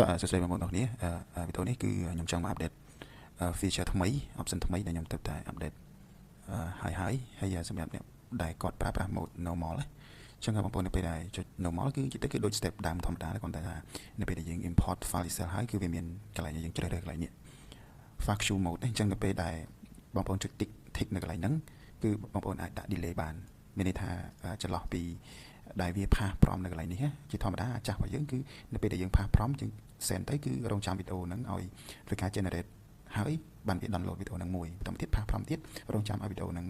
សួស្តីបងប្អូនទាំងអស់គ្នាវីដេអូនេះគឺខ្ញុំចង់មកអាប់ដេត feature ថ្មី option ថ្មីដែលខ្ញុំទៅតែអាប់ដេតហើយសម្រាប់អ្នកដែលគាត់ប្រើប្រាស់ mode normal អញ្ចឹងបងប្អូននៅពេលដែលចុច normal គឺជាទៅគឺដូច step ដើមធម្មតាគាត់តែថានៅពេលដែលយើង import file Excel ហើយគឺវាមានកន្លែងយើងជ្រើសរើសកន្លែងនេះ factual mode អញ្ចឹងនៅពេលដែលបងប្អូនចុច tick នៅកន្លែងហ្នឹងគឺបងប្អូនអាចដាក់ delay បានមានន័យថាចន្លោះពីដែលវាផាសប្រមនៅកន្លែងនេះជាធម្មតាចាស់របស់យើងគឺនៅពេលដែលយើងផាសប្រមយើង send ទៅគឺរងចាំវីដេអូហ្នឹងឲ្យធ្វើការ generate ហើយបានវា download វីដេអូហ្នឹងមួយបន្តទៀតផាសប្រមទៀតរងចាំឲ្យវីដេអូហ្នឹង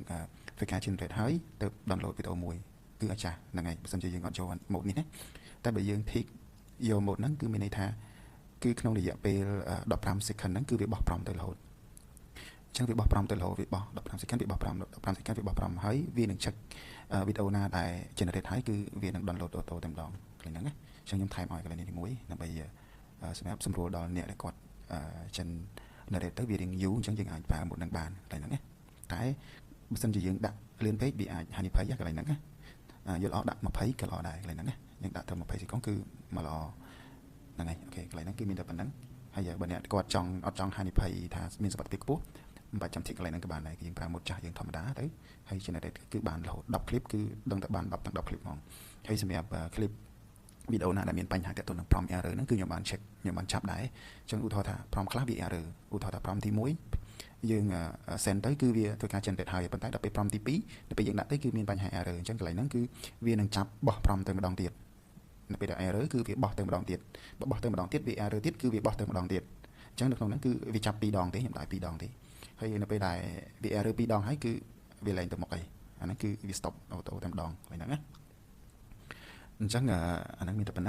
ធ្វើការ generate ហើយទៅ download វីដេអូមួយគឺអាចាស់ហ្នឹងហើយបើមិនជាយើងអត់ចូល mode នេះណាតែបើយើង tick យក mode ហ្នឹងគឺមានន័យថាគឺក្នុងរយៈពេល15 second ហ្នឹងគឺវាបោះប្រមទៅរហូតអញ្ចឹងវាបោះប្រមទៅរហូតវាបោះ15 second វាបោះប្រម15 second វាបោះប្រមហើយវានឹង check វីដេអូណាដែល generate ហើយគឺវានឹង download auto តែម្ដងកន្លែងហ្នឹងណាអញ្ចឹងខ្ញុំថែមឲ្យកន្លែងនេះមួយដើម្បីសម្រាប់សម្រួលដល់អ្នកដែលគាត់generate ទៅវារៀងយូរអញ្ចឹងយើងអាចប្រើ mode ហ្នឹងបានកន្លែងហ្នឹងណាតែបើសិនជាយើងដាក់លឿនពេកវាអាចហានិភ័យកន្លែងហ្នឹងណាយល់អត់ដាក់20ក៏ល្អដែរកន្លែងហ្នឹងណាយើងដាក់ទៅ20 second គឺមកល្អហ្នឹងហើយអូខេកន្លែងហ្នឹងគឺមានតែប៉ុណ្្នឹងហើយបើអ្នកគាត់អត់ចង់ហានិភ័យថាមានសុវត្ថិភាពខ្ពស់មិនបាច់ចាំទីកន្លែងហ្នឹងក៏បានដែរគឺយើងប្រើ mode ចាស់យើងធម្មតាទៅហើយ generate គឺបានរហូត10 clip គឺដឹងតែបាន10ទាំង10 clip ហ្មងហើយសម្រាប់ clip វីដេអូណាដែលមានបញ្ហាទាក់ទងនឹង prompt error ហ្នឹងគឺខ្ញុំបាន check ខ្ញុំបានចាប់ដែរអញ្ចឹងឧទាហរណ៍ថា prompt ខ្លះវា error ឧទាហរណ៍ថា prompt ទី1យើង send ទៅគឺវាធ្វើការ generate ហើយប៉ុន្តែដល់ពេល prompt ទី2ដល់ពេលយើងដាក់ទៅគឺមានបញ្ហា error អញ្ចឹងកន្លែងហ្នឹងគឺវានឹងចាប់បោះ prompt ទៅម្ដងទៀតនៅពេលដែល error គឺវាបោះទៅម្ដងទៀតបើបោះទៅម្ដងទៀតវា error ទៀតគឺវាបោះទៅម្ដងទៀតអញ្ចឹងនៅក្នុងហ្នឹងគឺវាចាប់2ដងទេខ្ញុំដាក់2ដងទេហើយនៅពេលដែលវា error 2ដងហើយគឺវាលែងទៅមុខអីអាហ្នឹងគឺវា stop auto តែម្ដងហ្នឹងណាអញ្ចឹងអាហ្នឹងមានតែប៉ុណ្ណឹង